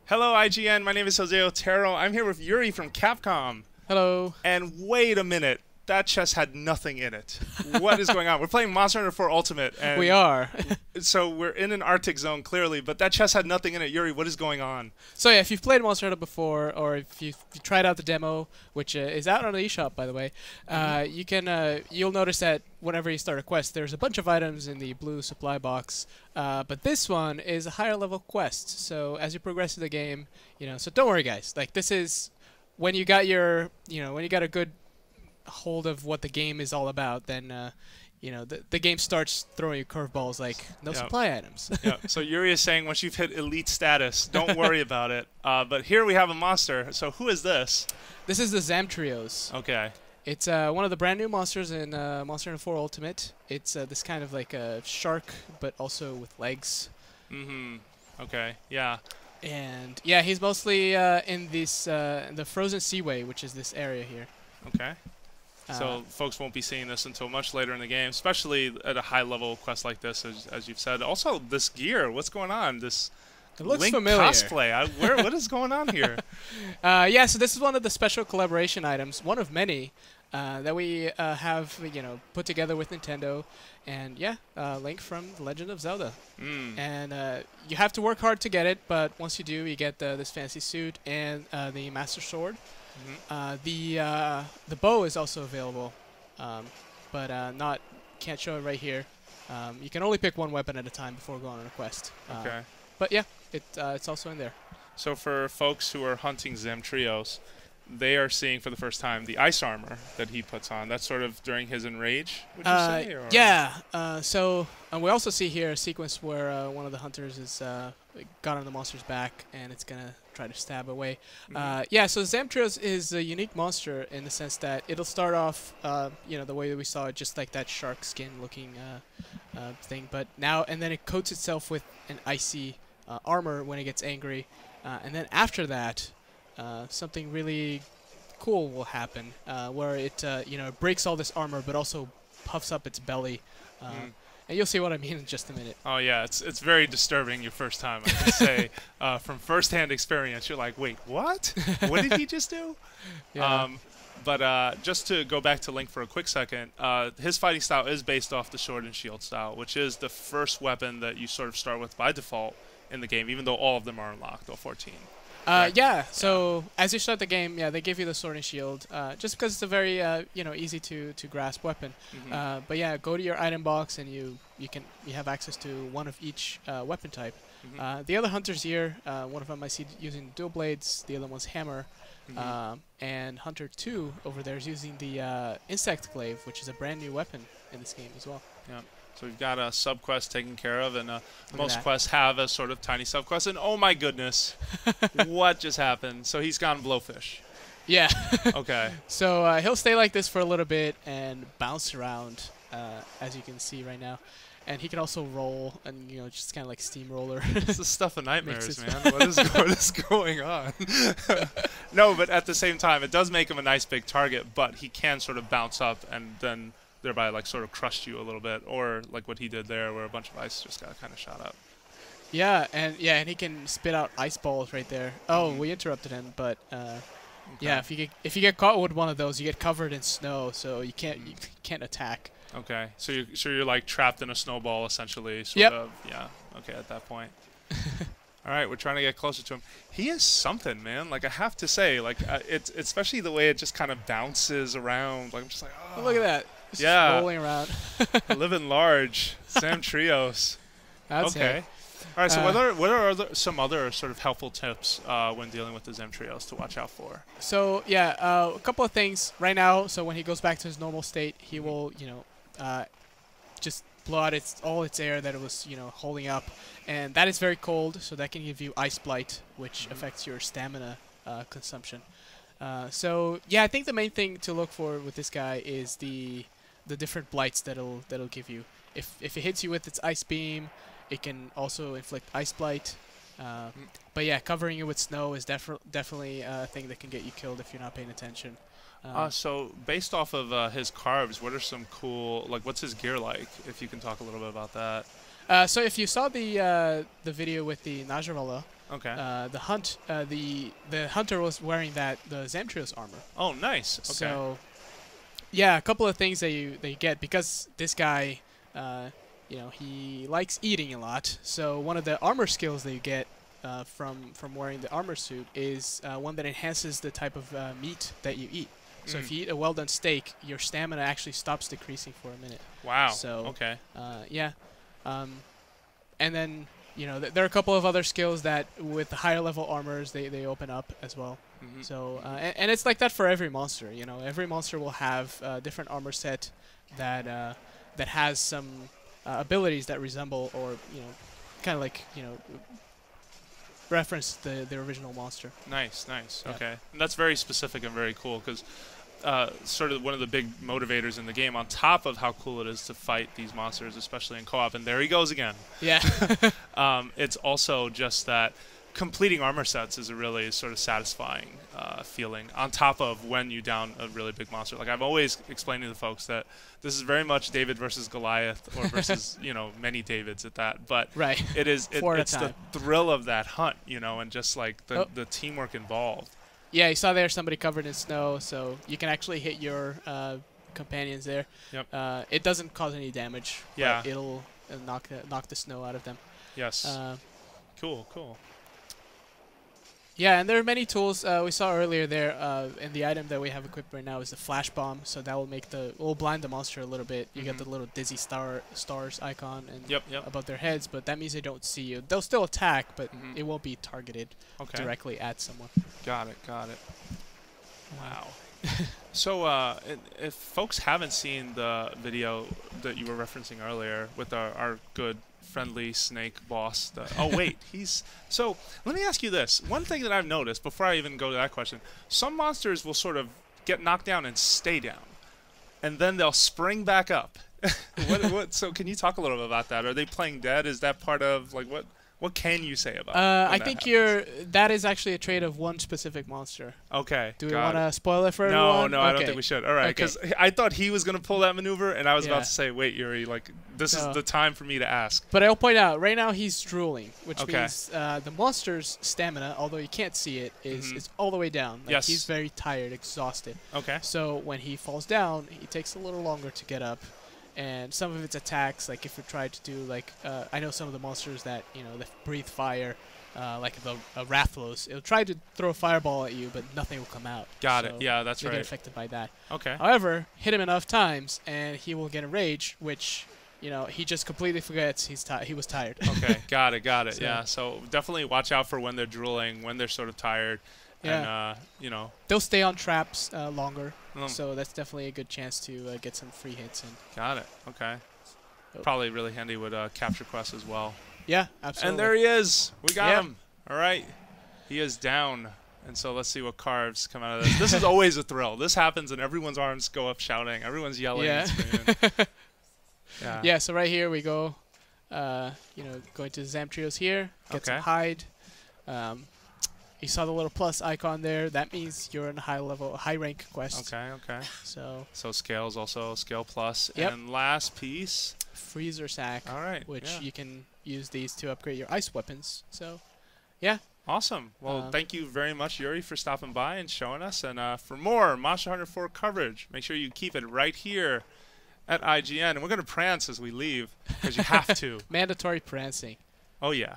Hello, IGN. My name is Jose Otero. I'm here with Yuri from Capcom. Hello. And wait a minute. That chest had nothing in it. What is going on? We're playing Monster Hunter 4 Ultimate. And we are. So we're in an Arctic zone, clearly, but that chest had nothing in it. Yuri, what is going on? So yeah, if you've played Monster Hunter before, or if you've tried out the demo, which is out on the eShop, by the way, you'll notice that whenever you start a quest, there's a bunch of items in the blue supply box. But this one is a higher level quest. So as you progress through the game, so don't worry, guys. Like, this is when you got your, when you got a good hold of what the game is all about, then the game starts throwing you curveballs like no supply items. Yeah. So Yuri is saying once you've hit elite status, don't worry about it. But here we have a monster. So who is this? This is the Zamtrios. Okay. It's one of the brand new monsters in Monster Hunter 4 Ultimate. It's this kind of like a shark, but also with legs. Mm-hmm. Okay. Yeah. And yeah, he's mostly in this the Frozen Seaway, which is this area here. Okay. So folks won't be seeing this until much later in the game, especially at a high-level quest like this, as you've said. Also, this gear, what's going on? This it looks Link familiar. cosplay. What is going on here? Yeah, so this is one of the special collaboration items, one of many that we have, put together with Nintendo, and yeah, Link from The Legend of Zelda. And you have to work hard to get it, but once you do, you get this fancy suit and the Master Sword. The bow is also available, but can't show it right here. You can only pick one weapon at a time before going on a quest. Okay. But yeah, it's also in there. So for folks who are hunting Zamtrios, they are seeing for the first time the ice armor that he puts on. That's sort of during his enrage, would you say? Or? Yeah. So we also see here a sequence where one of the hunters is got on the monster's back, and it's gonna try to stab away. Yeah. So Zamtrios is a unique monster in the sense that it'll start off, the way that we saw it, just like that shark skin-looking thing, but now and then it coats itself with an icy armor when it gets angry, and then after that. Something really cool will happen, where it breaks all this armor, but also puffs up its belly, and you'll see what I mean in just a minute. Oh yeah, it's very disturbing your first time. I can say from first-hand experience, you're like, wait, what? What did he just do? Yeah. But just to go back to Link for a quick second, his fighting style is based off the sword and shield style, which is the first weapon that you sort of start with by default in the game, even though all of them are unlocked, all 14. Yeah, so as you start the game, they give you the sword and shield, just because it's a very, easy to grasp weapon. But yeah, go to your item box and you have access to one of each weapon type. The other hunters here, one of them I see using dual blades, the other one's hammer, and Hunter 2 over there is using the insect glaive, which is a brand new weapon in this game as well. Yeah. So we've got a sub-quest taken care of, and most quests have a sort of tiny sub-quest, and oh my goodness, what just happened? So he's gone blowfish. Yeah. Okay. So he'll stay like this for a little bit and bounce around, as you can see right now. And he can also roll and, just kind of like steamroller. This is stuff of nightmares, man. What is going on? No, but at the same time, it does make him a nice big target, but he can sort of bounce up and then thereby like sort of crushed you a little bit, or like what he did there where a bunch of ice just got kind of shot up. Yeah, and he can spit out ice balls right there. Oh, we interrupted him, but yeah, if you get caught with one of those, you get covered in snow, so you can't attack. Okay, so you're like trapped in a snowball essentially, sort of. Yeah. Okay, at that point. All right, we're trying to get closer to him. He is something, man. Like, I have to say, like, it's especially the way it just kind of bounces around. Like, I'm just like, oh, look at that. It's yeah, just rolling around. Living large, Zamtrios. That's okay. It. All right. So what are some other sort of helpful tips when dealing with the Zamtrios to watch out for? So yeah, a couple of things right now. So when he goes back to his normal state, he will, just blow out all its air that it was, holding up, and that is very cold. So that can give you ice blight, which affects your stamina consumption. So yeah, I think the main thing to look for with this guy is the different blights that'll give you. If it hits you with its ice beam, it can also inflict ice blight. But yeah, covering you with snow is definitely a thing that can get you killed if you're not paying attention. So based off of his carbs, what are some cool, like, what's his gear like? If you can talk a little bit about that. So if you saw the video with the Najavala, Okay. the hunter was wearing the Zamtrios armor. Oh, nice. Okay. So, yeah, a couple of things that you get because this guy, he likes eating a lot. So one of the armor skills that you get from wearing the armor suit is one that enhances the type of meat that you eat. So if you eat a well-done steak, your stamina actually stops decreasing for a minute. Wow. So okay. Yeah, and then there are a couple of other skills that with the higher level armors they open up as well. So and it's like that for every monster. Every monster will have a different armor set that has some abilities that resemble or kind of like reference the original monster. Nice. Yeah. Okay. And that's very specific and very cool because sort of one of the big motivators in the game, on top of how cool it is to fight these monsters, especially in co-op, and there he goes again. Yeah. It's also just that completing armor sets is a really sort of satisfying feeling, on top of when you down a really big monster. Like I've always explained to the folks that this is very much David versus Goliath, or versus many Davids at that. But right. it's the thrill of that hunt, and just like the teamwork involved. Yeah, you saw there somebody covered in snow, so you can actually hit your companions there. Yep. It doesn't cause any damage. Yeah. But it'll knock the snow out of them. Yes. Cool. Yeah, and there are many tools we saw earlier there. And the item that we have equipped right now is the flash bomb, so that will blind the monster a little bit. You get the little dizzy stars icon and above their heads, but that means they don't see you. They'll still attack, but it won't be targeted directly at someone. Got it. Wow. So if folks haven't seen the video that you were referencing earlier with our good friendly snake boss. Oh wait, so let me ask you this. One thing that I've noticed before I even go to that question, some monsters will sort of get knocked down and stay down, and then they'll spring back up. So can you talk a little bit about that? Are they playing dead? Is that part of like what can you say about I think that is actually a trait of one specific monster. Okay. Do we want to spoil it for everyone? No, I don't think we should. All right, because I thought he was going to pull that maneuver, and I was about to say, wait, Yuri, like, this is the time for me to ask. But I'll point out, right now he's drooling, which means the monster's stamina, although you can't see it, is all the way down. Like, he's very tired, exhausted. Okay. So when he falls down, he takes a little longer to get up. And some of its attacks, like if you try to do like, I know some of the monsters that that breathe fire, like the Rathlos, it'll try to throw a fireball at you, but nothing will come out. Got it. Yeah, that's right. You get affected by that. Okay. However, hit him enough times, and he will get a rage, which he just completely forgets he was tired. Okay. Got it. So, yeah. So definitely watch out for when they're drooling, when they're sort of tired. Yeah. And they'll stay on traps longer. So that's definitely a good chance to get some free hits in. Got it. Okay. Probably really handy with capture quests as well. Yeah, absolutely. And there he is. We got him. All right. He is down. And so let's see what carves come out of this. This is always a thrill. This happens and everyone's arms go up shouting. Everyone's yelling and screaming. Yeah, so right here we go, going to Zamtrios here. Get some hide. You saw the little plus icon there. That means you're in a high rank quest. Okay. So scales also, scale plus. Yep. And last piece, freezer sack. All right. Which you can use these to upgrade your ice weapons. So, yeah. Awesome. Well, thank you very much, Yuri, for stopping by and showing us. And for more Monster Hunter 4 coverage, make sure you keep it right here at IGN. And we're going to prance as we leave because you have to. Mandatory prancing. Oh, yeah.